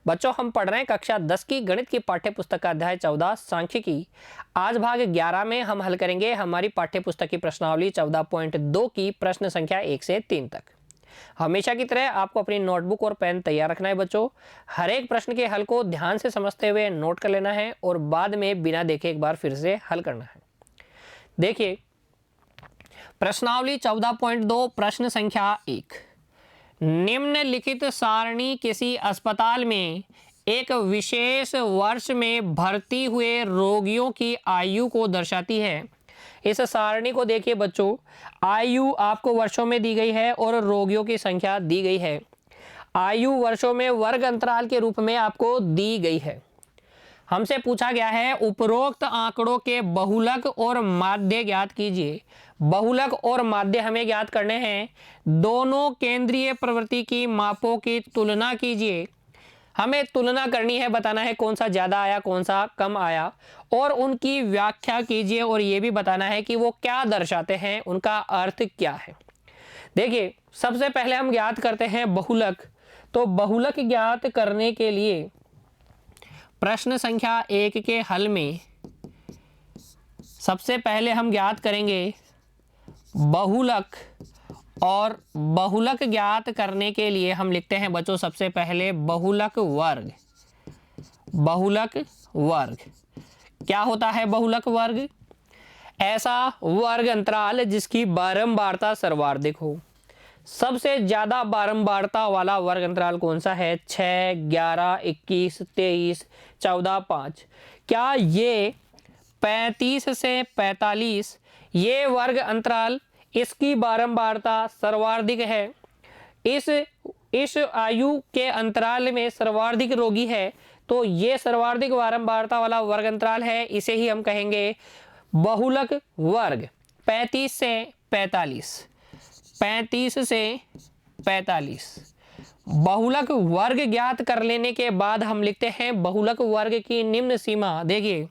बच्चों हम पढ़ रहे हैं कक्षा 10 की गणित की पाठ्य पुस्तक का अध्याय 14 सांख्यिकी। आज भाग 11 में हम हल करेंगे हमारी पाठ्य पुस्तक की प्रश्नावली 14.2 की प्रश्न संख्या 1 से 3 तक। हमेशा की तरह आपको अपनी नोटबुक और पेन तैयार रखना है बच्चों। हर एक प्रश्न के हल को ध्यान से समझते हुए नोट कर लेना है और बाद में बिना देखे एक बार फिर से हल करना है। देखिए प्रश्नावली 14.2 प्रश्न संख्या 1। निम्नलिखित सारणी किसी अस्पताल में एक विशेष वर्ष में भर्ती हुए रोगियों की आयु को दर्शाती है। इस सारणी को देखिए बच्चों, आयु आपको वर्षों में दी गई है और रोगियों की संख्या दी गई है। आयु वर्षों में वर्ग अंतराल के रूप में आपको दी गई है। हमसे पूछा गया है उपरोक्त आंकड़ों के बहुलक और माध्य ज्ञात कीजिए। बहुलक और माध्य हमें ज्ञात करने हैं। दोनों केंद्रीय प्रवृत्ति की मापों की तुलना कीजिए। हमें तुलना करनी है, बताना है कौन सा ज्यादा आया कौन सा कम आया और उनकी व्याख्या कीजिए और यह भी बताना है कि वो क्या दर्शाते हैं, उनका अर्थ क्या है। देखिए सबसे पहले हम ज्ञात करते हैं बहुलक। तो बहुलक ज्ञात करने के लिए प्रश्न संख्या 1 के हल में सबसे पहले हम ज्ञात करेंगे बहुलक। और बहुलक ज्ञात करने के लिए हम लिखते हैं बच्चों सबसे पहले बहुलक वर्ग। बहुलक वर्ग क्या होता है? बहुलक वर्ग ऐसा वर्ग अंतराल जिसकी बारंबारता सर्वाधिक हो। सबसे ज्यादा बारंबारता वाला वर्ग अंतराल कौन सा है? 6, 11, 21, 23, 14, 5। क्या ये 35 से 45 ये वर्ग अंतराल इसकी बारंबारता सर्वाधिक है? इस आयु के अंतराल में सर्वाधिक रोगी है तो ये सर्वाधिक बारंबारता वाला वर्ग अंतराल है, इसे ही हम कहेंगे बहुलक वर्ग। 35 से 45, 35 से 45 बहुलक वर्ग ज्ञात कर लेने के बाद हम लिखते हैं बहुलक वर्ग की निम्न सीमा। देखिए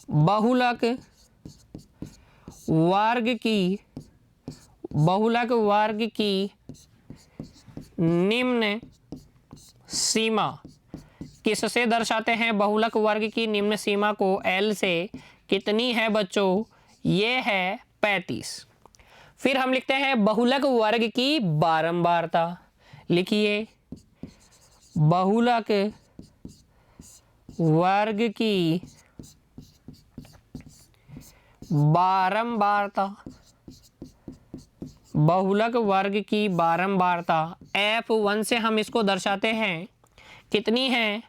बहुलक वर्ग की निम्न सीमा किससे दर्शाते हैं? बहुलक वर्ग की निम्न सीमा को L से कितनी है बच्चों? ये है 35। फिर हम लिखते हैं बहुलक वर्ग की बारंबारता। लिखिए बहुलक वर्ग की बारंबारता। बहुलक वर्ग की बारंबारता F1 से हम इसको दर्शाते हैं, कितनी है?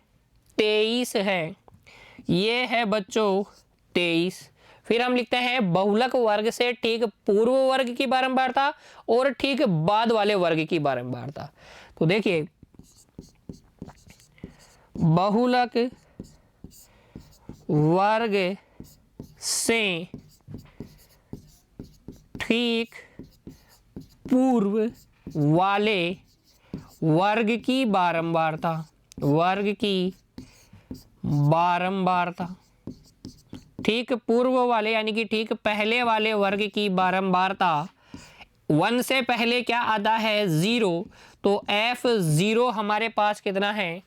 23 है। ये है बच्चों 23। फिर हम लिखते हैं बहुलक वर्ग से ठीक पूर्व वर्ग की बारंबारता और ठीक बाद वाले वर्ग की बारंबारता। तो देखिए बहुलक वर्ग से ठीक पूर्व वाले वर्ग की बारंबारता। वर्ग की बारंबारता ठीक पूर्व वाले यानी कि ठीक पहले वाले वर्ग की बारंबारता 1 से पहले क्या आता है? 0। तो F0 हमारे पास कितना है?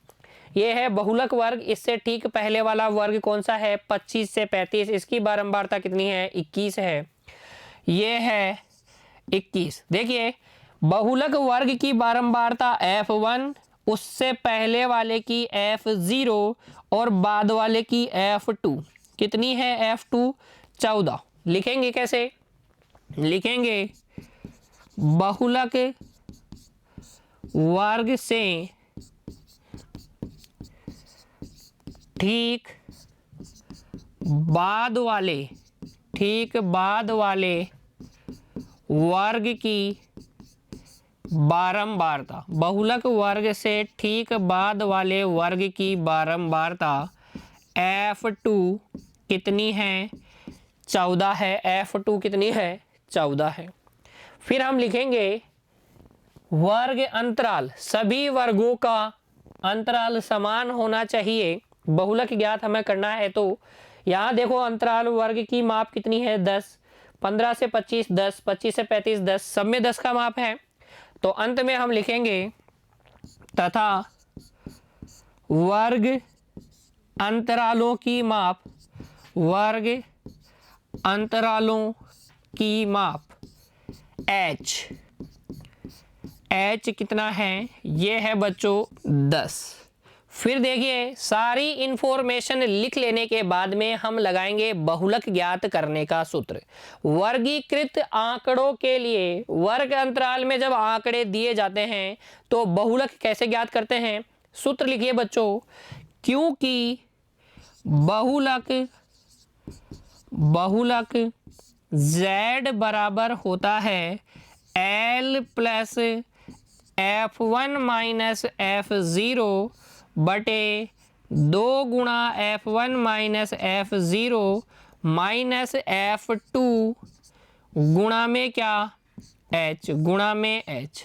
ये है बहुलक वर्ग। इससे ठीक पहले वाला वर्ग कौन सा है? 25 से 35। इसकी बारंबारता कितनी है? 21 है। ये है 21। देखिए बहुलक वर्ग की बारंबारता F1, उससे पहले वाले की F0 और बाद वाले की F2 कितनी है? F2 14। लिखेंगे कैसे? लिखेंगे बहुलक वर्ग से ठीक बाद वाले वर्ग की बारंबारता। बहुलक वर्ग से ठीक बाद वाले वर्ग की बारंबारता F2 कितनी है? 14 है। F2 कितनी है? 14 है। फिर हम लिखेंगे वर्ग अंतराल। सभी वर्गों का अंतराल समान होना चाहिए। बहुलक ज्ञात हमें करना है तो यहाँ देखो अंतराल वर्ग की माप कितनी है? 10। 15 से 25 10, 25 से 35 10, सब में 10 का माप है। तो अंत में हम लिखेंगे तथा वर्ग अंतरालों की माप, वर्ग अंतरालों की माप h कितना है, ये है बच्चों 10। फिर देखिए सारी इंफॉर्मेशन लिख लेने के बाद में हम लगाएंगे बहुलक ज्ञात करने का सूत्र। वर्गीकृत आंकड़ों के लिए वर्ग अंतराल में जब आंकड़े दिए जाते हैं तो बहुलक कैसे ज्ञात करते हैं, सूत्र लिखिए बच्चों, क्योंकि बहुलक z बराबर होता है l plus f1 minus f0 बटे 2 गुणा f1 minus f0 minus f2 गुणा में क्या h, गुणा में h।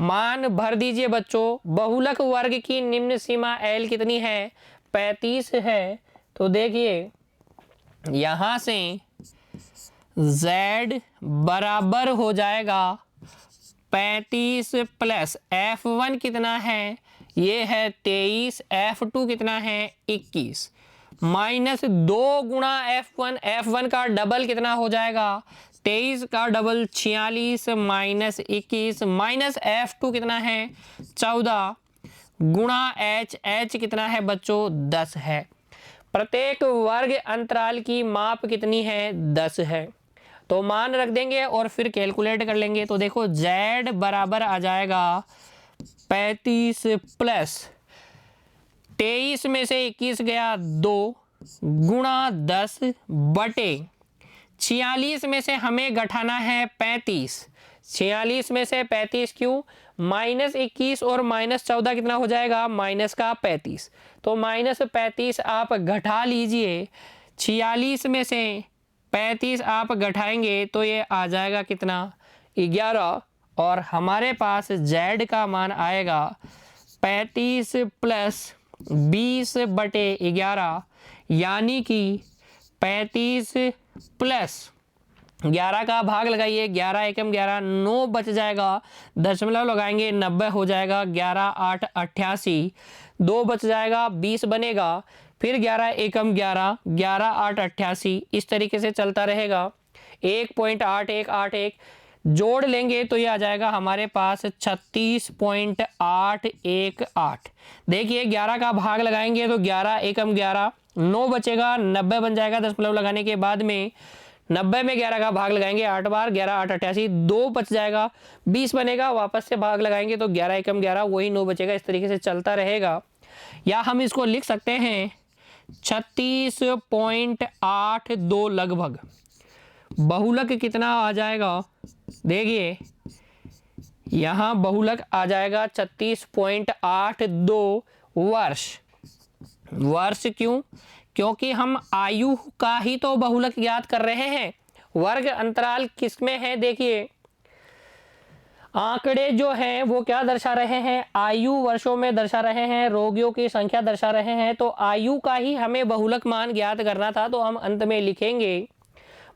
मान भर दीजिए बच्चों। बहुलक वर्ग की निम्न सीमा l कितनी है, 35 है। तो देखिए यहां से z बराबर हो जाएगा 35 प्लस f1 कितना है, ये है 23, f2 कितना है 21, माइनस 2 गुणा f1 का डबल कितना हो जाएगा 23 का डबल 46 माइनस 21 माइनस f2 कितना है 14 गुणा h कितना है बच्चों 10 है। प्रत्येक वर्ग अंतराल की माप कितनी है 10 है। तो मान रख देंगे और फिर कैलकुलेट कर लेंगे। तो देखो z बराबर आ जाएगा 35 प्लस 23 में से 21 गया 2 गुणा 10 बटे 46 में से हमें घटाना है 35, 46 में से 35 क्यों, माइनस 21 और माइनस 14 कितना हो जाएगा माइनस का 35। तो माइनस 35 आप घटा लीजिए, 46 में से 35 आप घटाएंगे तो ये आ जाएगा कितना 11 और हमारे पास z का मान आएगा 35 प्लस 20 बटे 11 यानी कि 35 प्लस 11 का भाग लगाइए, 11 एकम 11 9 बच जाएगा, दशमलव लगाएंगे 90 हो जाएगा, 11 8 88 2 बच जाएगा 20 बनेगा, फिर 11 एकम 11 11 8 88 इस तरीके से चलता रहेगा। 1.8181 जोड़ लेंगे तो ये आ जाएगा हमारे पास 36.818। देखिए 11 का भाग लगाएंगे तो 11 एकम 11 9 बचेगा, 90 बन जाएगा, दशमलव लगाने के बाद में 90 में 11 का भाग लगाएंगे 8 बार, 11 8 88 2 बच जाएगा, 20 बनेगा, वापस से भाग लगाएंगे तो 11 एकम 11 वही 9 बचेगा। इस तरीके से चलता रहेगा। या हम इसको लिख सकते हैं 36.82 लगभग। बहुलक कितना आ जाएगा, देखिए यहाँ बहुलक आ जाएगा 36.82 वर्ष। वर्ष क्यों, क्योंकि हम आयु का ही तो बहुलक ज्ञात कर रहे हैं। वर्ग अंतराल किसमें है, देखिए आंकड़े जो हैं वो क्या दर्शा रहे हैं, आयु वर्षों में दर्शा रहे हैं, रोगियों की संख्या दर्शा रहे हैं। तो आयु का ही हमें बहुलक मान ज्ञात करना था, तो हम अंत में लिखेंगे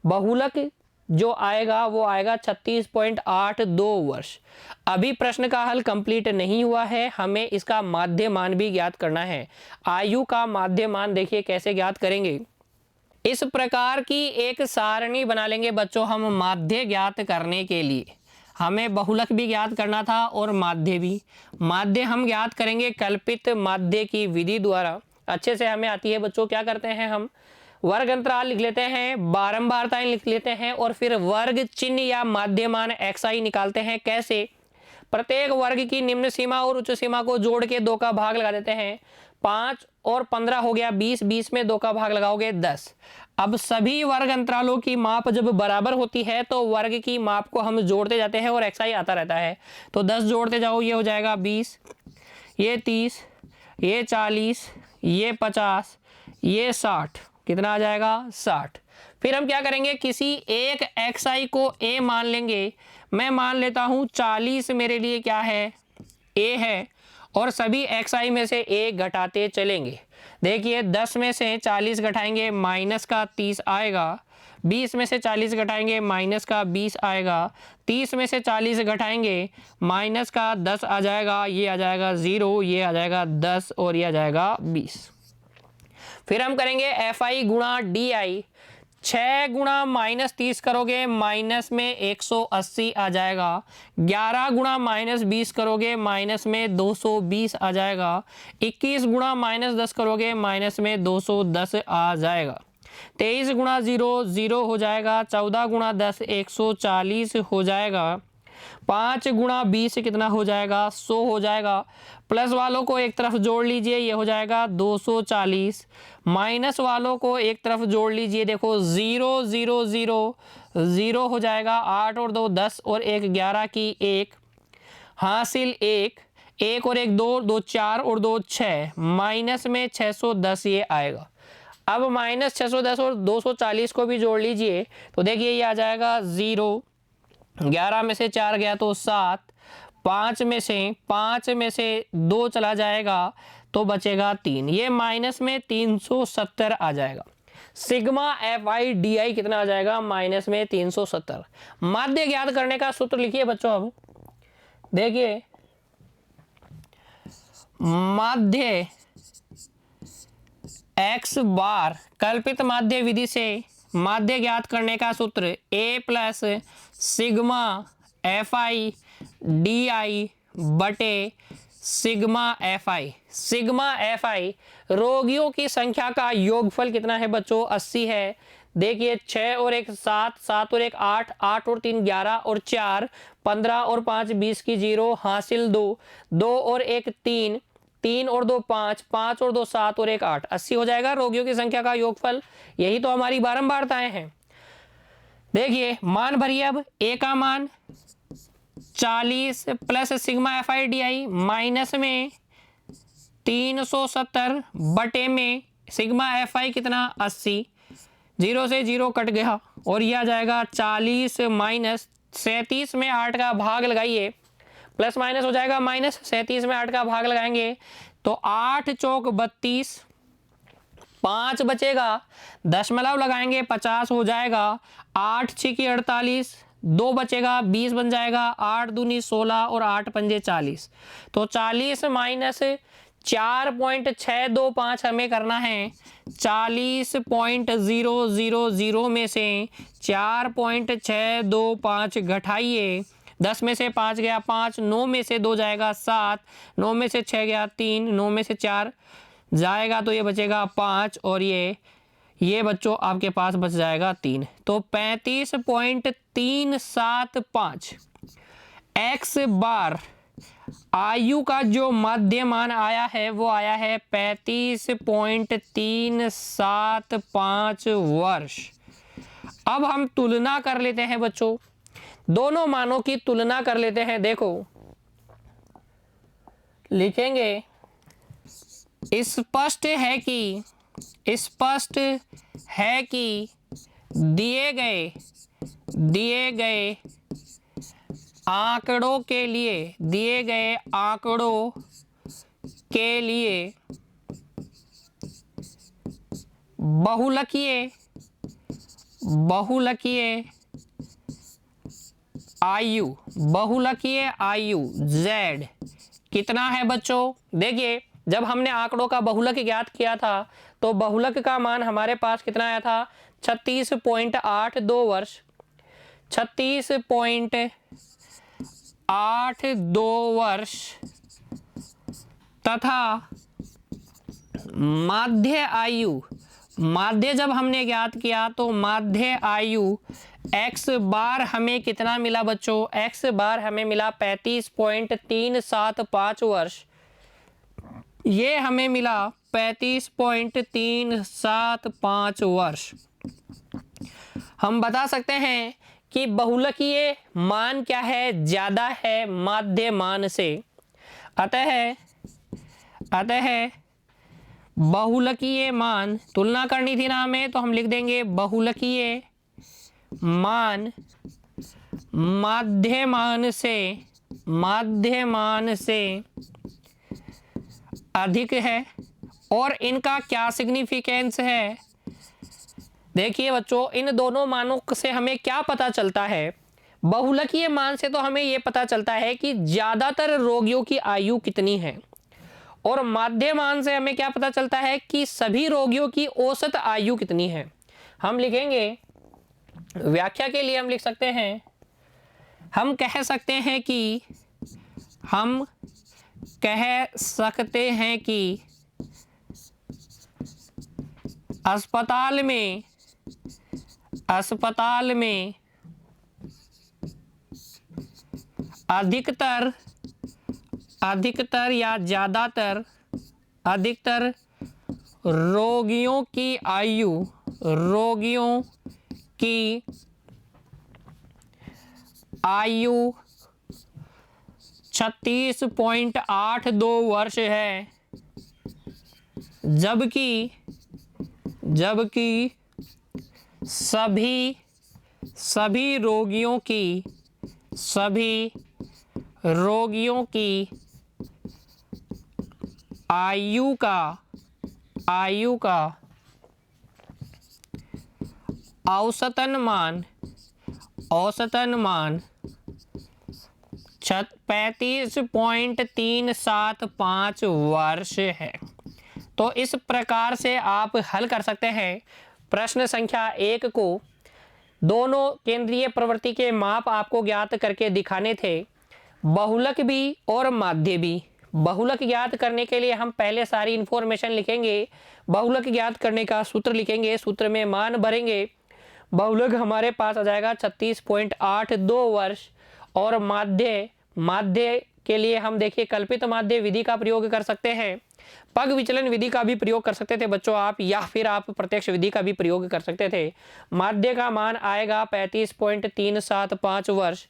बहुलक जो आएगा वो आएगा 36.82 वर्ष। अभी प्रश्न का हल कंप्लीट नहीं हुआ है, हमें इसका माध्य मान भी ज्ञात करना है। आयु का माध्य मान देखिए कैसे ज्ञात करेंगे। इस प्रकार की एक सारणी बना लेंगे बच्चों हम माध्य ज्ञात करने के लिए। हमें बहुलक भी ज्ञात करना था और माध्य भी। माध्य हम ज्ञात करेंगे कल्पित माध्य की विधि द्वारा। अच्छे से हमें आती है बच्चों। क्या करते हैं हम, वर्ग अंतराल लिख लेते हैं, बारंबारताएं लिख लेते हैं और फिर वर्ग चिन्ह या माध्यमान xi निकालते हैं। कैसे, प्रत्येक वर्ग की निम्न सीमा और उच्च सीमा को जोड़ के 2 का भाग लगा देते हैं। 5 और 15 हो गया 20, 20 में 2 का भाग लगाओगे 10। अब सभी वर्ग अंतरालों की माप जब बराबर होती है तो वर्ग की माप को हम जोड़ते जाते हैं और xi आता रहता है। तो 10 जोड़ते जाओ, ये हो जाएगा 20, ये 30, ये 40, ये 50, ये 60, कितना आ जाएगा 60। फिर हम क्या करेंगे, किसी एक xi को a मान लेंगे। मैं मान लेता हूं 40 मेरे लिए क्या है a है, और सभी xi में से 1 घटाते चलेंगे। देखिए 10 में से 40 घटाएंगे माइनस का 30 आएगा, 20 में से 40 घटाएंगे माइनस का 20 आएगा, 30 में से 40 घटाएंगे माइनस का 10 आ जाएगा, ये आ जाएगा 0, ये आ जाएगा 10 और ये आ जाएगा 20। फिर हम करेंगे fi गुणा di, 6 गुणा माइनस 30 करोगे माइनस में 180 आ जाएगा, 11 गुणा माइनस 20 करोगे माइनस में 220 आ जाएगा, 21 गुणा माइनस 10 करोगे माइनस में 210 आ जाएगा, 23 गुणा 0 0 हो जाएगा, 14 गुणा 10 140 हो जाएगा, 5 गुणा 20 कितना हो जाएगा 100 हो जाएगा। प्लस वालों को एक तरफ जोड़ लीजिए, ये हो जाएगा 240, माइनस वालों को एक तरफ जोड़ लीजिए, देखो 0 0 0 0 हो जाएगा, 8 और 2 10 और 1 11 की 1 हासिल 1 1 और 1 2 2 4 और 2 6 माइनस में 610 ये आएगा। अब माइनस 610 और 240 को भी जोड़ लीजिए तो देखिए ये आ जाएगा 0, 11 में से 4 गया तो 7, 5 में से 2 चला जाएगा तो बचेगा 3, ये माइनस में 370 आ जाएगा। सिग्मा FI/DI कितना आ जाएगा माइनस में 370। माध्य ज्ञात करने का सूत्र लिखिए बच्चों। अब देखिए माध्य x बार कल्पित माध्य विधि से माध्य ज्ञात करने का सूत्र a प्लस सिग्मा FI/DI बटे सिग्मा FI। सिग्मा FI रोगियों की संख्या का योगफल कितना है बच्चों 80 है। देखिए 6 और 1 7, 7 और 1 8, 8 और 3 11 और 4 15 और 5 20 की 0 हासिल 2, 2 और 1 3, 3 और 2 5, 5 और 2 7 और 1 8, 80 हो जाएगा रोगियों की संख्या का योगफल। यही तो हमारी बारंबारताएं हैं। देखिए मान भरिए। अब a का मान 40 प्लस सिग्मा FI/DI माइनस में 370 बटे में सिग्मा FI कितना 80, 0 से 0 कट गया और यह आ जाएगा 40 माइनस 37 में 8 का भाग लगाइए, प्लस माइनस हो जाएगा माइनस, 37 में 8 का भाग लगाएंगे तो 8 चौक 32, 5 बचेगा, दशमलव लगाएंगे 50 हो जाएगा, 8 6 48, 2 बचेगा 20 बन जाएगा, 8 दूनी 16 और 8 पंजे 40, तो 40 माइनस 4.625 हमें करना है। 40.000 में से 4.625 घटाइए, 10 में से 5 गया 5, 9 में से 2 जाएगा 7, 9 में से 6 गया 3, 9 में से 4 जाएगा तो ये बचेगा 5 और ये बच्चों आपके पास बच जाएगा 3, तो 35.375 x बार आयु का जो माध्य मान आया है वो आया है 35.375 वर्ष। अब हम तुलना कर लेते हैं बच्चों, दोनों मानों की तुलना कर लेते हैं। देखो लिखेंगे स्पष्ट है कि दिए गए आंकड़ों के लिए बहुलकीय आयु z कितना है बच्चों। देखिए जब हमने आंकड़ों का बहुलक ज्ञात किया था तो बहुलक का मान हमारे पास कितना आया था 36.82 वर्ष, 36.82 वर्ष तथा माध्य जब हमने ज्ञात किया तो माध्य आयु x बार हमें कितना मिला बच्चों, x बार हमें मिला 35.375 वर्ष, ये हमें मिला 35.375 वर्ष। हम बता सकते हैं कि बहुलकीय मान क्या है, ज्यादा है माध्य मान से, अतः बहुलकीय मान तुलना करनी थी ना हमें, तो हम लिख देंगे बहुलकीय मान माध्य मान से अधिक है। और इनका क्या सिग्निफिकेंस है? देखिए बच्चों, इन दोनों मानों से हमें क्या पता चलता है? बहुलकीय मान से तो हमें यह पता चलता है कि ज्यादातर रोगियों की आयु कितनी है, और माध्य मान से हमें क्या पता चलता है कि सभी रोगियों की औसत आयु कितनी है। हम लिखेंगे, व्याख्या के लिए हम लिख सकते हैं, हम कह सकते हैं कि अस्पताल में अधिकतर या ज्यादातर रोगियों की आयु 36.82 वर्ष है, जबकि सभी रोगियों की आयु का औसतन मान 35.375 वर्ष है। तो इस प्रकार से आप हल कर सकते हैं प्रश्न संख्या 1 को। दोनों केंद्रीय प्रवृत्ति के माप आपको ज्ञात करके दिखाने थे, बहुलक भी और माध्य भी। बहुलक ज्ञात करने के लिए हम पहले सारी इंफॉर्मेशन लिखेंगे, बहुलक ज्ञात करने का सूत्र लिखेंगे, सूत्र में मान भरेंगे। बहुलक हमारे पास आ जाएगा 36.82 वर्ष। और माध्य के लिए हम देखिए कल्पित माध्य विधि का प्रयोग कर सकते हैं, पग विचलन विधि का भी प्रयोग कर सकते थे बच्चों आप, या फिर आप प्रत्यक्ष विधि का भी प्रयोग कर सकते थे। माध्य का मान आएगा 35.375 वर्ष।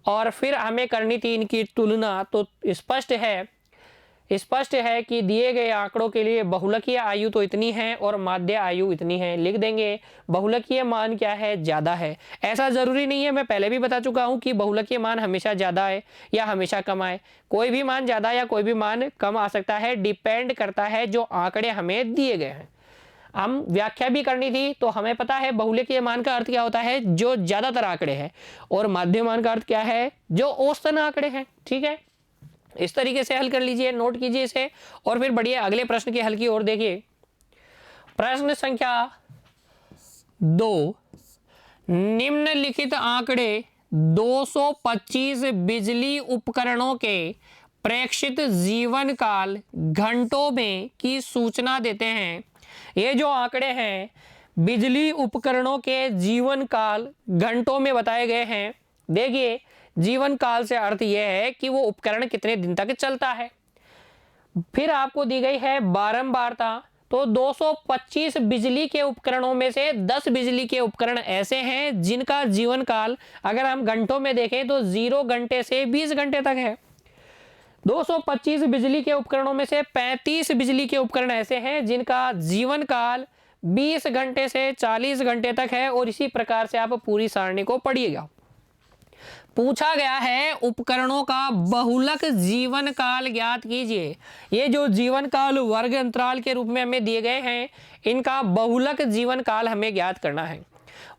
और फिर हमें करनी थी इनकी तुलना। तो स्पष्ट है कि दिए गए आंकड़ों के लिए बहुलकीय आयु तो इतनी है और माध्य आयु इतनी है। लिख देंगे बहुलकीय मान क्या है, ज्यादा है। ऐसा जरूरी नहीं है, मैं पहले भी बता चुका हूं कि बहुलकीय मान हमेशा ज्यादा है या हमेशा कम आए। कोई भी मान ज्यादा या कोई भी मान कम आ सकता है, डिपेंड करता है जो आंकड़े हमें दिए गए हैं। हम व्याख्या भी करनी थी, तो हमें पता है बहुलकीय मान का अर्थ क्या होता है, जो ज्यादातर आंकड़े हैं, और माध्य मान का अर्थ क्या है, जो औसतन आंकड़े हैं। ठीक है, इस तरीके से हल कर लीजिए, नोट कीजिए इसे, और फिर बढ़िए अगले प्रश्न के हल की ओर देखिए। प्रश्न संख्या 2, निम्नलिखित आंकड़े 225 बिजली उपकरणों के प्रेक्षित जीवन काल घंटों में की सूचना देते हैं। ये जो आंकड़े हैं बिजली उपकरणों के जीवन काल घंटों में बताए गए हैं। देखिए, जीवन काल से अर्थ यह है कि वो उपकरण कितने दिन तक चलता है। फिर आपको दी गई है बारंबारता। तो 225 बिजली के उपकरणों में से 10 बिजली के उपकरण ऐसे हैं जिनका जीवन काल अगर हम घंटों में देखें तो 0 घंटे से 20 घंटे तक है। 225 बिजली के उपकरणों में से 35 बिजली के उपकरण ऐसे हैं जिनका जीवन काल 20 घंटे से 40 घंटे तक है। और इसी प्रकार से आप पूरी सारणी को पढ़िएगा। पूछा गया है उपकरणों का बहुलक जीवन काल ज्ञात कीजिए। ये जो जीवन काल वर्ग अंतराल के रूप में हमें दिए गए हैं, इनका बहुलक जीवन काल हमें ज्ञात करना है।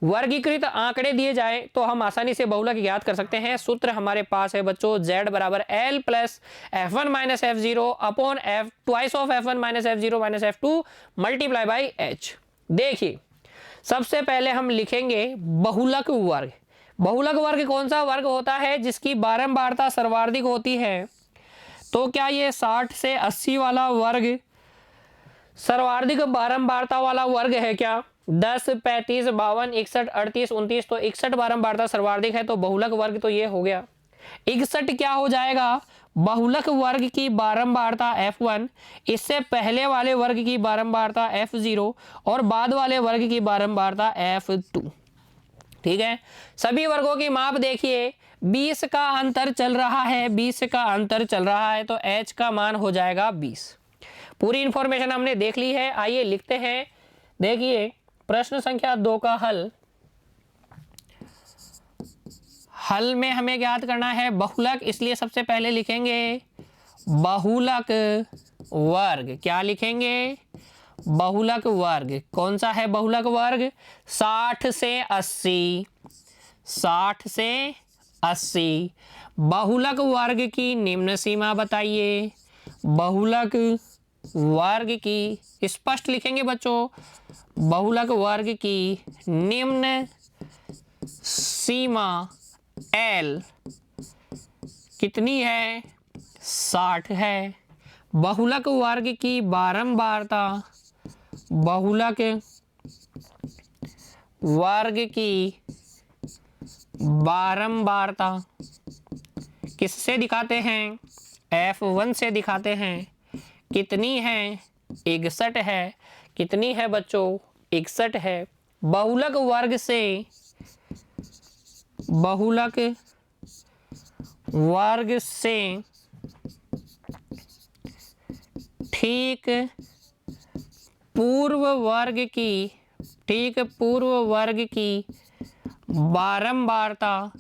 वर्गीकृत आंकड़े दिए जाए तो हम आसानी से बहुलक ज्ञात कर सकते हैं। सूत्र हमारे पास है बच्चों, z बराबर l plus f1 minus f0 upon f twice of f1 minus f0 minus f2 multiply by h। देखिए, सबसे पहले हम लिखेंगे बहुलक वर्ग। बहुलक वर्ग कौन सा वर्ग होता है, जिसकी बारंबारता सर्वाधिक होती है। तो क्या ये 60 से 80 वाला वर्ग सर्वाधिक बारंबारता वाला वर्ग है क्या? 10, 35, 52, 61, 38, 29, तो 61 बारंबारता सर्वाधिक है, तो बहुलक वर्ग तो ये हो गया। 61 क्या हो जाएगा, बहुलक वर्ग की बारंबारता f1, इससे पहले वाले वर्ग की बारंबारता f0 और बाद वाले वर्ग की बारंबारता f2। ठीक है, सभी वर्गों की माप देखिए, 20 का अंतर चल रहा है, 20 का अंतर चल रहा है, तो h का मान हो जाएगा 20। पूरी इंफॉर्मेशन हमने देख ली है, आइए लिखते हैं। देखिए, प्रश्न संख्या 2 का हल में हमें ज्ञात करना है बहुलक, इसलिए सबसे पहले लिखेंगे बहुलक वर्ग। क्या लिखेंगे? बहुलक वर्ग। कौन सा है बहुलक वर्ग? 60 से 80, 60 से 80। बहुलक वर्ग की निम्न सीमा बताइए। बहुलक वर्ग की, स्पष्ट लिखेंगे बच्चों, बहुलक वर्ग की निम्न सीमा L कितनी है? 60 है। बहुलक वर्ग की बारंबारता, बहुलक वर्ग की बारंबारता किससे दिखाते हैं? F1 से दिखाते हैं। कितनी है? 61 है। कितनी है बच्चों? 61 है। बहुलक वर्ग से, बहुलक वर्ग से ठीक पूर्व वर्ग की, ठीक पूर्व वर्ग की बारंबारता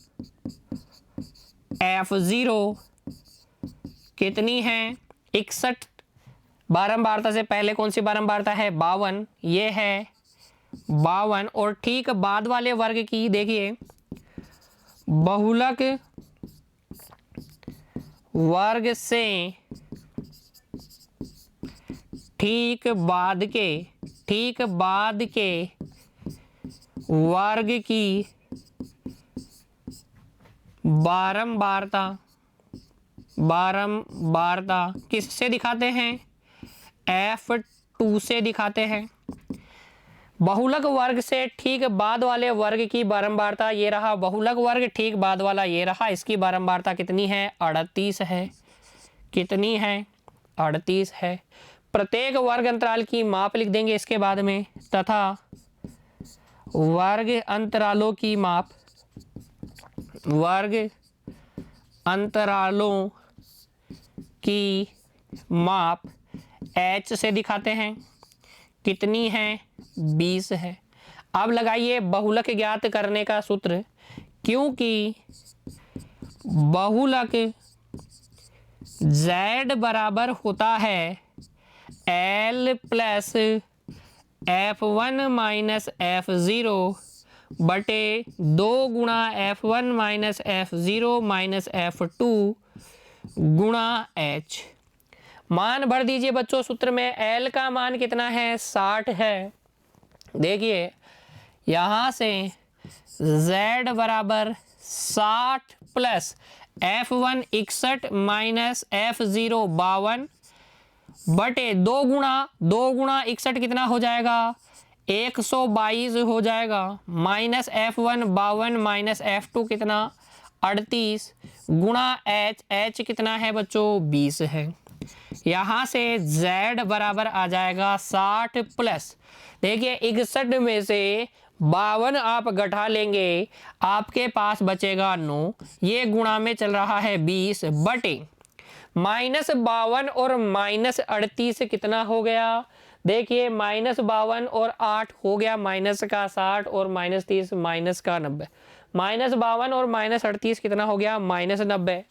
F0 कितनी है? 61। बारंबारता से पहले कौन सी बारंबारता है? 52। ये है 52। और ठीक बाद वाले वर्ग की देखिए, बहुलक वर्ग से ठीक बाद के, ठीक बाद के वर्ग की बारंबारता, बारंबारता किससे दिखाते हैं? F2 से दिखाते हैं। बहुलक वर्ग से ठीक बाद वाले वर्ग की बारंबारता ये रहा, बहुलक वर्ग ठीक बाद वाला ये रहा, इसकी बारंबारता कितनी है? 38 है। कितनी है? 38 है। प्रत्येक वर्ग अंतराल की माप लिख देंगे इसके बाद में, तथा वर्ग अंतरालों की माप, वर्ग अंतरालों की माप H से दिखाते हैं। कितनी है? 20 है। अब लगाइए बहुलक ज्ञात करने का सूत्र, क्योंकि बहुलक Z बराबर होता है L plus F1 minus F0 बटे 2 गुणा F1 minus F0 minus F2 गुणा H। मान भर दीजिए बच्चों सूत्र में। L का मान कितना है? 60 है। देखिए यहाँ से Z बराबर 60 प्लस F1 61 माइनस F0 52 बटे 2 गुणा 61 कितना हो जाएगा? 122 हो जाएगा। माइनस F1 52 माइनस F2 कितना? 38 गुणा H कितना है बच्चों? 20 है। यहाँ से Z बराबर आ जाएगा 60 प्लस, देखिए 61 में से 52 आप घटा लेंगे, आपके पास बचेगा 9, ये गुणा में चल रहा है 20 बटे माइनस 52 और माइनस 38 कितना हो गया? देखिए माइनस 52 और 8 हो गया माइनस का 60 और माइनस 30 माइनस का 90। माइनस 52 और माइनस 38 कितना हो गया? माइनस 90।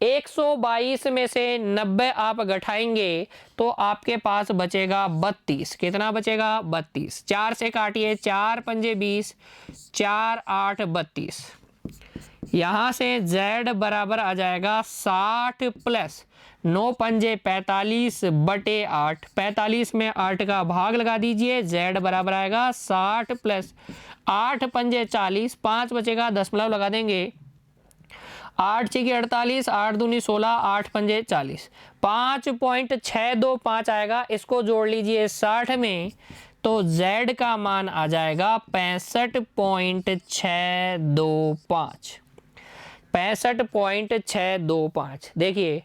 122 में से 90 आप घटाएंगे तो आपके पास बचेगा 32। कितना बचेगा? 32। 4 से काटिए, 4 पंजे 20, 4 8 32। यहाँ से Z बराबर आ जाएगा 60 प्लस 9 पंजे 45 बटे 8। 45 में 8 का भाग लगा दीजिए, Z बराबर आएगा 60 प्लस 8 पंजे 40, 5 बचेगा, दशमलव लगा देंगे, 8 6 48, 8 दूनी 16, 8 पंजे 40, 5.625 आएगा। इसको जोड़ लीजिए 60 में तो Z का मान आ जाएगा 65.625। 65.625। देखिए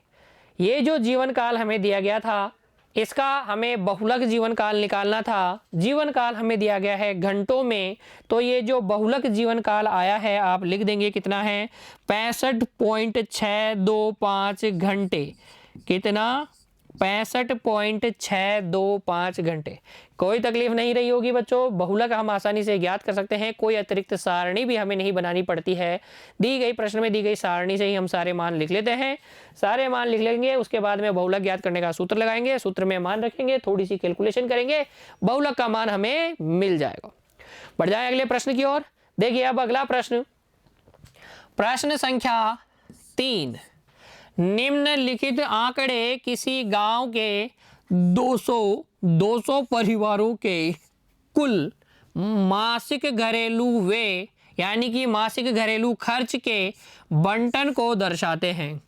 ये जो जीवन काल हमें दिया गया था, इसका हमें बहुलक जीवन काल निकालना था। जीवन काल हमें दिया गया है घंटों में, तो ये जो बहुलक जीवन काल आया है आप लिख देंगे कितना है? 65.625 घंटे। कितना? 65.625 घंटे। कोई तकलीफ नहीं रही होगी बच्चों, बहुलक हम आसानी से ज्ञात कर सकते हैं, कोई अतिरिक्त सारणी भी हमें नहीं बनानी पड़ती है। दी गई प्रश्न में दी गई सारणी से ही हम सारे मान लिख लेते हैं। सारे मान लिख लेंगे, उसके बाद में बहुलक ज्ञात करने का सूत्र लगाएंगे, सूत्र में मान रखेंगे, थोड़ी सी कैलकुलेशन करेंगे, बहुलक का मान हमें मिल जाएगा। बढ़ जाए अगले प्रश्न की ओर। देखिए अब अगला प्रश्न, प्रश्न संख्या 3, निम्नलिखित आंकड़े किसी गांव के 200 परिवारों के कुल मासिक घरेलू व्यय यानी कि मासिक घरेलू खर्च के बंटन को दर्शाते हैं।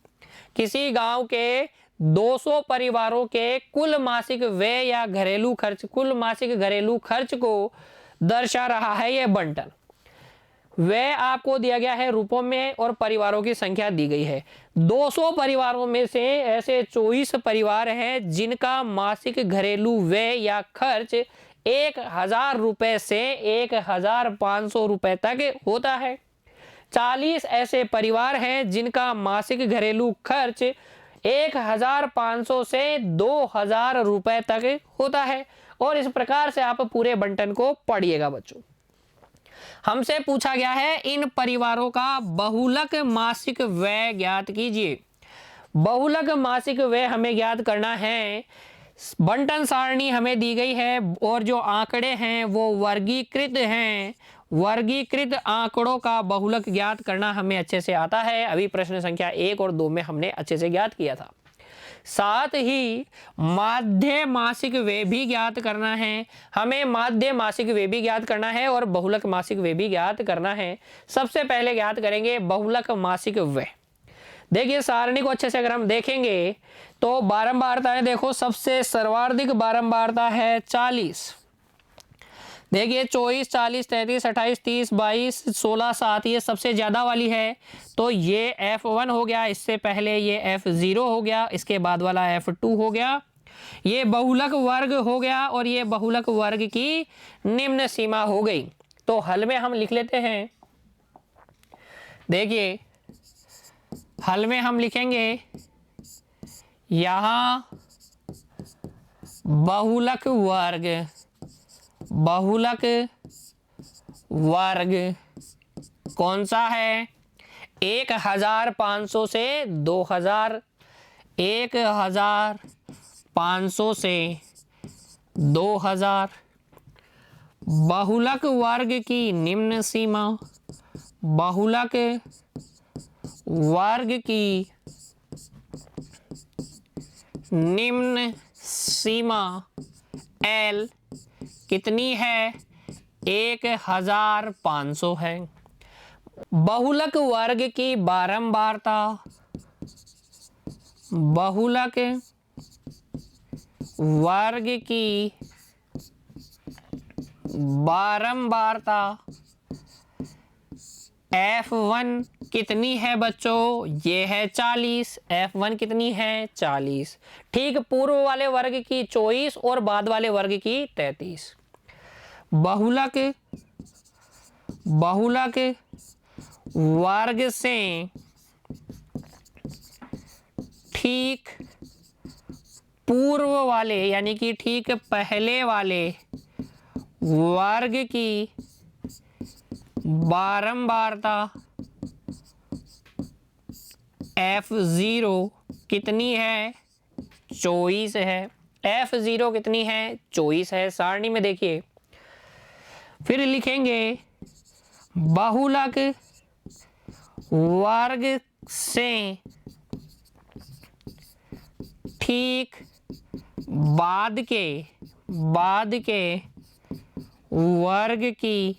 किसी गांव के 200 परिवारों के कुल मासिक व्यय या घरेलू खर्च, कुल मासिक घरेलू खर्च को दर्शा रहा है यह बंटन। व्यय आपको दिया गया है रूपों में और परिवारों की संख्या दी गई है। 200 परिवारों में से ऐसे 24 परिवार हैं जिनका मासिक घरेलू व्यय या खर्च 1000 रुपए से 1500 रुपए तक होता है। 40 ऐसे परिवार हैं जिनका मासिक घरेलू खर्च 1500 से 2000 रुपए तक होता है। और इस प्रकार से आप पूरे बंटन को पढ़िएगा बच्चों। हमसे पूछा गया है इन परिवारों का बहुलक मासिक व्यय ज्ञात कीजिए। बहुलक मासिक व्यय हमें ज्ञात करना है। बंटन सारणी हमें दी गई है और जो आंकड़े हैं वो वर्गीकृत हैं। वर्गीकृत आंकड़ों का बहुलक ज्ञात करना हमें अच्छे से आता है। अभी प्रश्न संख्या 1 और 2 में हमने अच्छे से ज्ञात किया था। साथ ही माध्य मासिक व्यय भी ज्ञात करना है। हमें माध्य मासिक व्यय भी ज्ञात करना है और बहुलक मासिक व्यय भी ज्ञात करना है। सबसे पहले ज्ञात करेंगे बहुलक मासिक व्यय। देखिए सारणी को अच्छे से अगर हम देखेंगे तो बारंबारता है, देखो सबसे सर्वाधिक बारंबारता है 40। देखिए 24, 40, 33, 28, 30, 22, 16, 7 ये सबसे ज़्यादा वाली है। तो ये F1 हो गया, इससे पहले ये F0 हो गया, इसके बाद वाला F2 हो गया। ये बहुलक वर्ग हो गया और ये बहुलक वर्ग की निम्न सीमा हो गई। तो हल में हम लिख लेते हैं। देखिए हल में हम लिखेंगे यहाँ बहुलक वर्ग, बहुलक वर्ग कौन सा है? 1500 से 2000, 1500 से 2000। बहुलक वर्ग की निम्न सीमा, बहुलक वर्ग की निम्न सीमा L कितनी है? 1500 है। बहुलक वर्ग की बारंबारता, बहुलक वर्ग की बारंबारता F1 कितनी है बच्चों? ये है 40। F1 कितनी है? 40। ठीक पूर्व वाले वर्ग की 24 और बाद वाले वर्ग की 33। बहुलक वर्ग से ठीक पूर्व वाले यानी कि ठीक पहले वाले वर्ग की बारंबारता F0 कितनी है? 24 है। F0 कितनी है? 24 है। सारणी में देखिए फिर लिखेंगे बहुलक वर्ग से ठीक बाद के वर्ग की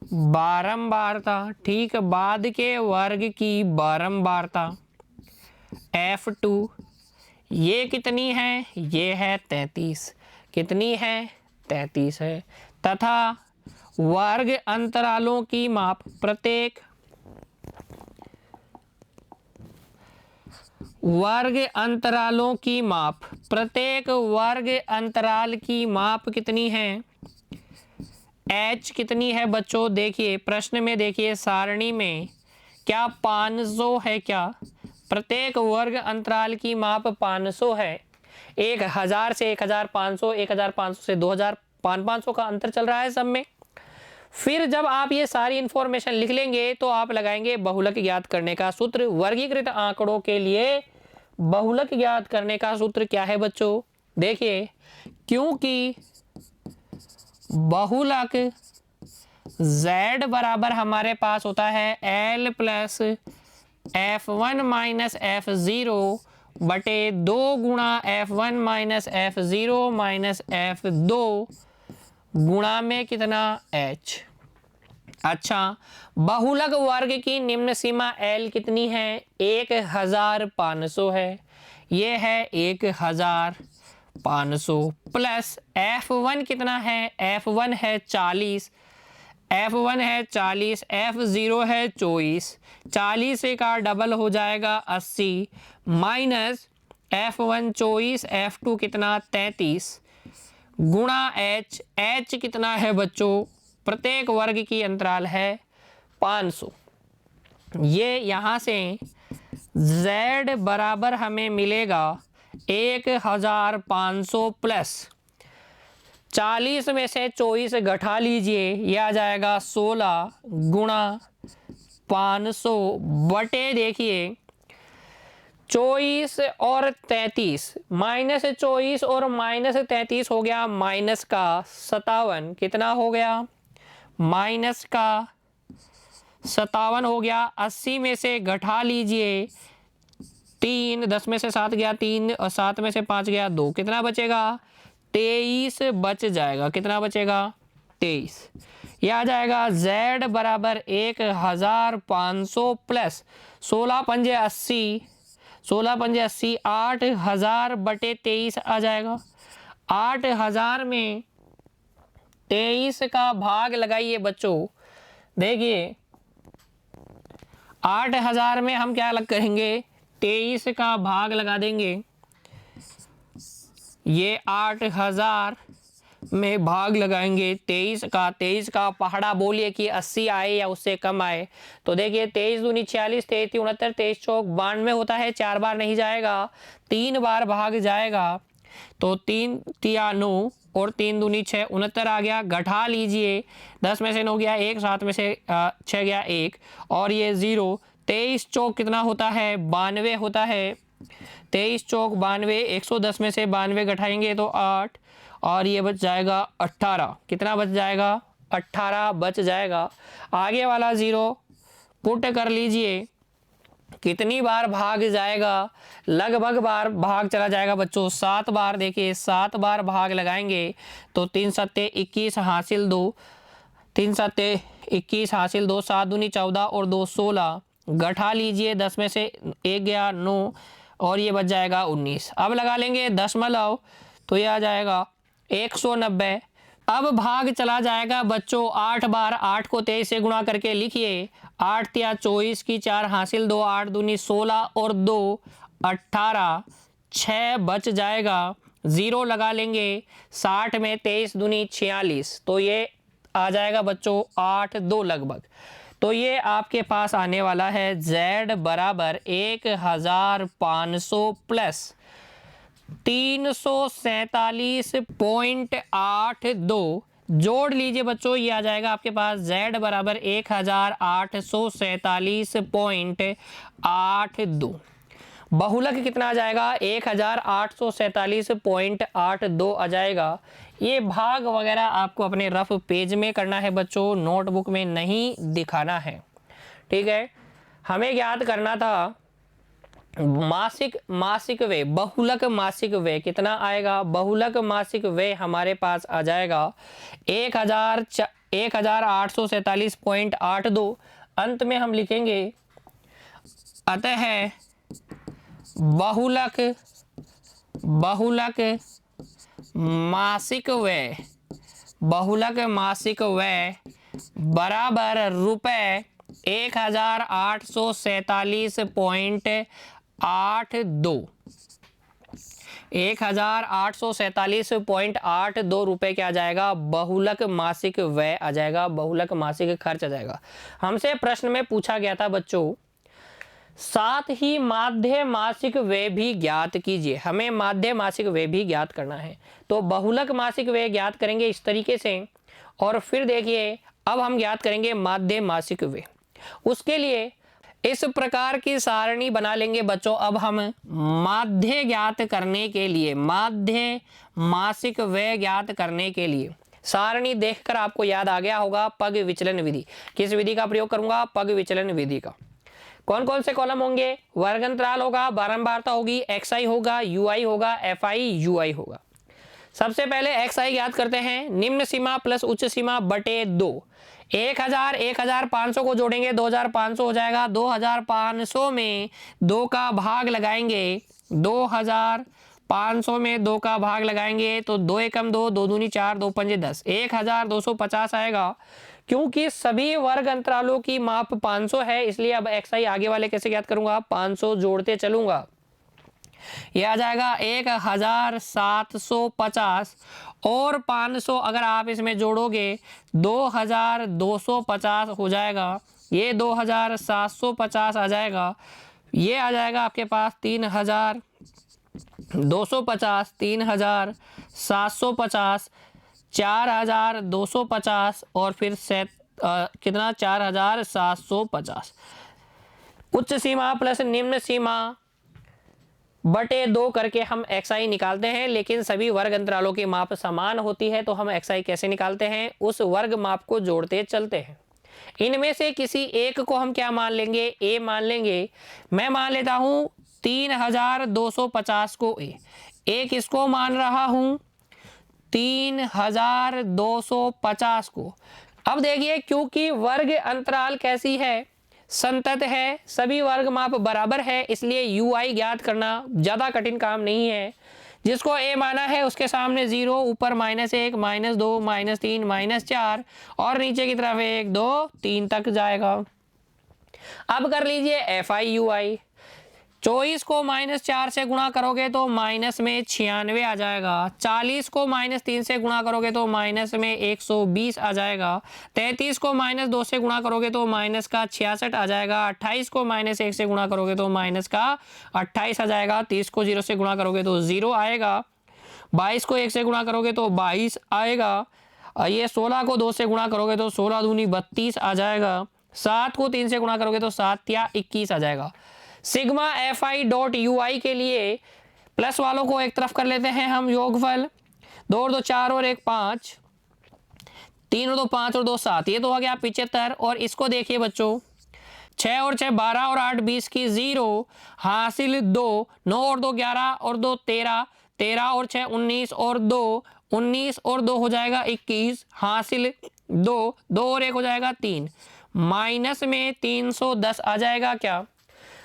बारंबारता, ठीक बाद के वर्ग की बारंबारता F2 ये कितनी है? ये है 33। कितनी है? 33 है। तथा वर्ग अंतरालों की माप, प्रत्येक वर्ग अंतरालों की माप, प्रत्येक वर्ग अंतराल की माप कितनी है? H कितनी है बच्चों? देखिए प्रश्न में देखिए सारणी में क्या 500 है? क्या प्रत्येक वर्ग अंतराल की माप 500 है। 1000 से 1500, 1500 से 2000, 500 का अंतर चल रहा है सब में। फिर जब आप ये सारी इंफॉर्मेशन लिख लेंगे तो आप लगाएंगे बहुलक ज्ञात करने का सूत्र। वर्गीकृत आंकड़ों के लिए बहुलक ज्ञात करने का सूत्र क्या है बच्चों? देखिए, क्योंकि बहुलक z बराबर हमारे पास होता है L plus F1 minus F0 बटे 2 गुणा F1 minus F0 minus F2 गुणा में कितना h। अच्छा, बहुलक वर्ग की निम्न सीमा L कितनी है? 1500 है। ये है 1500 प्लस F1 कितना है? F1 है 40, F1 है 40, F0 है 24, 40 का डबल हो जाएगा 80 माइनस F1 24, F2 कितना 33 गुणा h। h कितना है बच्चों? प्रत्येक वर्ग की अंतराल है 500। ये यहाँ से z बराबर हमें मिलेगा 1500 प्लस 40 में से 24 घटा लीजिए, यह आ जाएगा 16 गुणा 500 बटे, देखिए 24 और 33, माइनस 24 और माइनस 33 हो गया माइनस का 57, कितना हो गया? माइनस का 57 हो गया। 80 में से घटा लीजिए 3, 10 में से 7 गया 3 और 7 में से 5 गया 2, कितना बचेगा? 23 बच जाएगा। कितना बचेगा? 23। यह आ जाएगा z बराबर 1500 प्लस 16 पंजे 80, 16 पंजे 80, 8000 बटे 23 आ जाएगा। 8000 में 23 का भाग लगाइए बच्चों। देखिए 8000 में हम क्या अलग करेंगे? 23 का भाग लगा देंगे। ये 8000 में भाग लगाएंगे 23 का। 23 का पहाड़ा बोलिए कि 80 आए या उससे कम आए। तो देखिए 23 दूनी 46, 23 69, 23 चौक 92 होता है। 4 बार नहीं जाएगा, 3 बार भाग जाएगा। तो 3 तिया 9 और 3 दूनी 6, 69 आ गया। घटा लीजिए, 10 में से 9 गया 1, 7 में से 6 गया 1 और ये 0। 23 चौक कितना होता है? 92 होता है। 23 चौक 92, 110 में से 92 घटाएंगे तो 8 और ये बच जाएगा 18। कितना बच जाएगा? 18 बच जाएगा। आगे वाला 0 पुट कर लीजिए, कितनी बार भाग जाएगा? लगभग बार भाग चला जाएगा बच्चों, 7 बार। देखिए 7 बार भाग लगाएंगे तो 3 सत्ते 21 हासिल 2, 3 सत्ते 21 हासिल 2, 7 दूनी 14 और 2 16। घटा लीजिए, 10 में से 1 गया 9 और ये बच जाएगा 19। अब लगा लेंगे दशमलव तो ये आ जाएगा 190। अब भाग चला जाएगा बच्चों 8 बार। 8 को 23 से गुणा करके लिखिए। 8 तिया 24 की 4 हासिल 2, 8 दूनी 16 और 2 18, 6 बच जाएगा। 0 लगा लेंगे। 60 में 23 दूनी 46, तो ये आ जाएगा बच्चों 8 2 लगभग। तो ये आपके पास आने वाला है z बराबर 1500 प्लस 347.82। जोड़ लीजिए बच्चों, ये आ जाएगा आपके पास z बराबर 1847.82। बहुलक कितना आ जाएगा? 1847.82 आ जाएगा। ये भाग वगैरह आपको अपने रफ पेज में करना है बच्चों, नोटबुक में नहीं दिखाना है, ठीक है। हमें याद करना था मासिक व्यय, बहुलक मासिक व्यय कितना आएगा? बहुलक मासिक व्यय हमारे पास आ जाएगा 1847.82। अंत में हम लिखेंगे अतः बहुलक मासिक व्यय बराबर रुपए 1847.82। 1847.82 रुपए क्या आ जाएगा? बहुलक मासिक व्यय आ जाएगा, बहुलक मासिक खर्च आ जाएगा। हमसे प्रश्न में पूछा गया था बच्चों, साथ ही माध्य मासिक व्यय भी ज्ञात कीजिए। हमें माध्य मासिक व्यय भी ज्ञात करना है, तो बहुलक मासिक व्यय ज्ञात करेंगे इस तरीके से, और फिर देखिए अब हम ज्ञात करेंगे माध्य मासिक व्यय। उसके लिए इस प्रकार की सारणी बना लेंगे बच्चों। अब हम माध्य ज्ञात करने के लिए, माध्य मासिक व्यय ज्ञात करने के लिए सारणी देखकर आपको याद आ गया होगा पग विचलन विधि। किस विधि का प्रयोग करूंगा? पग विचलन विधि का। कौन कौन से कॉलम होंगे? वर्ग अंतराल होगा, बारंबारता होगी, एक्सआई होगा, यूआई होगा, एफआई यूआई होगा। सबसे पहले एक्सआई ज्ञात करते हैं। निम्न सीमा प्लस उच्च सीमा बटे 2। 1000 1500 को जोड़ेंगे 2500 हो जाएगा। 2500 में 2 का भाग लगाएंगे, 2500 में 2 का भाग लगाएंगे तो 2 एकम 2, 2 दूनी 4, 2 पंजे 10, 1250 आएगा। क्योंकि सभी वर्ग अंतरालों की माप 500 है, इसलिए अब एक्सआई आगे वाले कैसे ज्ञात करूंगा? 500 जोड़ते चलूंगा, यह आ जाएगा 1750 और 500 अगर आप इसमें जोड़ोगे 2250 हो जाएगा। ये 2750 आ जाएगा। ये आ जाएगा आपके पास 3250, 3750, 4250 और फिर कितना? 4750। उच्च सीमा प्लस निम्न सीमा बटे 2 करके हम एक्सआई निकालते हैं, लेकिन सभी वर्ग अंतरालों की माप समान होती है, तो हम एक्सआई कैसे निकालते हैं? उस वर्ग माप को जोड़ते चलते हैं। इनमें से किसी एक को हम क्या मान लेंगे? ए मान लेंगे। मैं मान लेता हूं 3250 को ए किसको मान रहा हूं? 3250 को। अब देखिए क्योंकि वर्ग अंतराल कैसी है? संतत है, सभी वर्ग माप बराबर है, इसलिए यूआई ज्ञात करना ज़्यादा कठिन काम नहीं है। जिसको ए माना है उसके सामने 0, ऊपर -1, -2, -3, -4 और नीचे की तरफ 1, 2, 3 तक जाएगा। अब कर लीजिए एफ आई यू आई। 24 को -4 से गुणा करोगे तो माइनस में 96 आ जाएगा। 40 को -3 से गुणा करोगे तो माइनस में 120 आ जाएगा। 33 को -2 से गुणा करोगे तो माइनस का 66 आ जाएगा। 28 को -1 से गुणा करोगे तो माइनस का 28 आ जाएगा। 30 को 0 से गुणा करोगे तो 0 आएगा। 22 को 1 से गुणा करोगे तो 22 आएगा। ये 16 को 2 से गुणा करोगे तो 16 दूनी 32 आ जाएगा। 7 को 3 से गुणा करोगे तो 7 या 21 आ जाएगा। Sigma f i dot u i के लिए प्लस वालों को एक तरफ कर लेते हैं हम, योगफल 2 और 2 4 और 1 5, 3 और 2 5 और 2 7, ये तो हो गया 75। और इसको देखिए बच्चों, 6 और 6 12 और 8 20 की 0 हासिल 2, 9 और 2 11 और 2 13, 13 और 6 19 और 2 19 और 2 हो जाएगा 21 हासिल 2, 2 और 1 हो जाएगा 3, माइनस में 310 आ जाएगा क्या?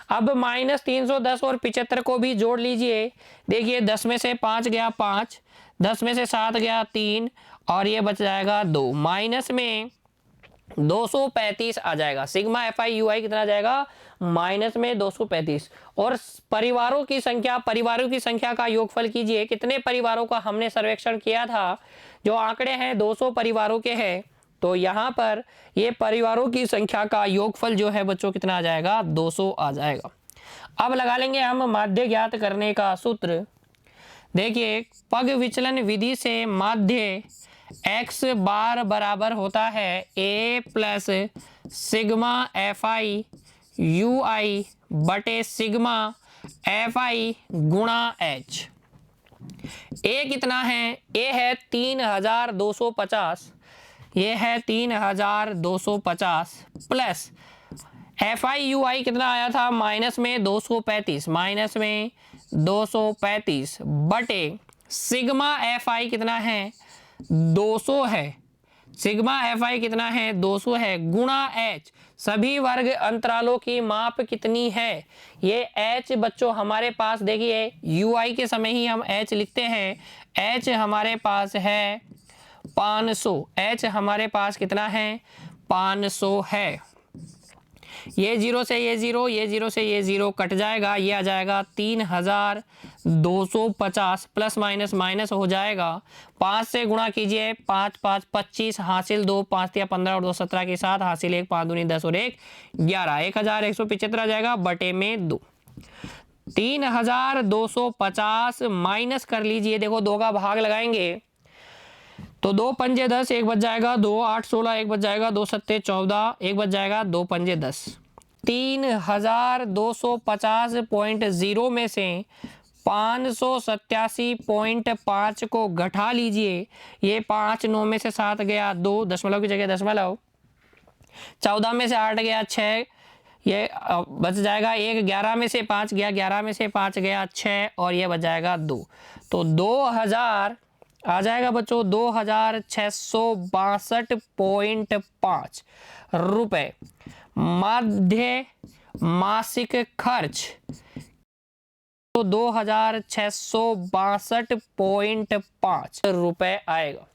अब -310 और 75 को भी जोड़ लीजिए। देखिए 10 में से 5 गया 5, 10 में से 7 गया 3 और ये बच जाएगा 2, माइनस में 235 आ जाएगा। सिग्मा एफ आई यू आई कितना जाएगा? माइनस में 235। और परिवारों की संख्या का योगफल कीजिए। कितने परिवारों का हमने सर्वेक्षण किया था? जो आंकड़े हैं 200 परिवारों के हैं, तो यहाँ पर ये परिवारों की संख्या का योगफल जो है बच्चों कितना आ जाएगा? 200 आ जाएगा। अब लगा लेंगे हम माध्य ज्ञात करने का सूत्र। देखिए पग विचलन विधि से माध्य x बार बराबर होता है a plus sigma f i u i बटे सिग्मा एफ आई गुणा h। a कितना है? a है 3250, ये है 3250 प्लस एफ आई यू आई कितना आया था? माइनस में 235, माइनस में 235 बटे सिग्मा एफ आई कितना है? 200 है। सिग्मा एफ आई कितना है? 200 है गुणा h। सभी वर्ग अंतरालों की माप कितनी है? ये h बच्चों हमारे पास देखिए यू आई के समय ही हम h लिखते हैं। h हमारे पास है 500। h हमारे पास कितना है? 500 है। ये जीरो से ये जीरो, ये जीरो से ये जीरो कट जाएगा, ये आ जाएगा 3250 प्लस माइनस माइनस हो जाएगा। 5 से गुणा कीजिए, 5 5 25 हासिल 2, 5 या 15 और 2 17 के साथ हासिल 1, 5 दूनी 10 और 1 11, 1175 आ जाएगा बटे में 2। 3250 माइनस कर लीजिए, देखो 2 का भाग लगाएंगे तो 2 पंजे 10, 1 बच जाएगा, 2 8 16, 1 बच जाएगा, 2 सत्ते 14, 1 बच जाएगा, 2 पंजे 10। 3250.0 में से 587.5 को घटा लीजिए, ये 5 9 में से 7 गया 2, दशमलव की जगह दशमलव, 14 में से 8 गया 6, ये बच जाएगा 1, 11 में से 5 गया, 11 में से 5 गया 6 और ये बच जाएगा 2। तो 2000 आ जाएगा बच्चों 2662.5 रुपए माध्य मासिक खर्च, तो 2662.5 रुपए आएगा।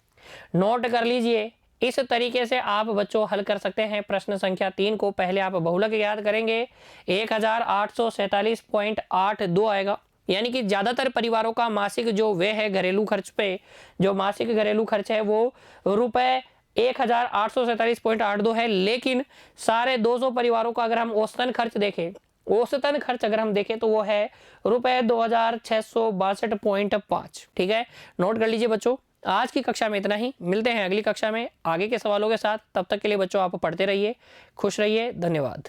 नोट कर लीजिए, इस तरीके से आप बच्चों हल कर सकते हैं प्रश्न संख्या 3 को। पहले आप बहुलक याद करेंगे, 1847.82 आएगा, यानी कि ज़्यादातर परिवारों का मासिक जो व्यय है घरेलू खर्च पे, जो मासिक घरेलू खर्च है वो रुपए 1847.82 है। लेकिन सारे 200 परिवारों का अगर हम औसतन खर्च देखें, औसतन खर्च अगर हम देखें तो वो है रुपए 2662.5। ठीक है, नोट कर लीजिए बच्चों। आज की कक्षा में इतना ही, मिलते हैं अगली कक्षा में आगे के सवालों के साथ। तब तक के लिए बच्चों आप पढ़ते रहिए, खुश रहिए, धन्यवाद।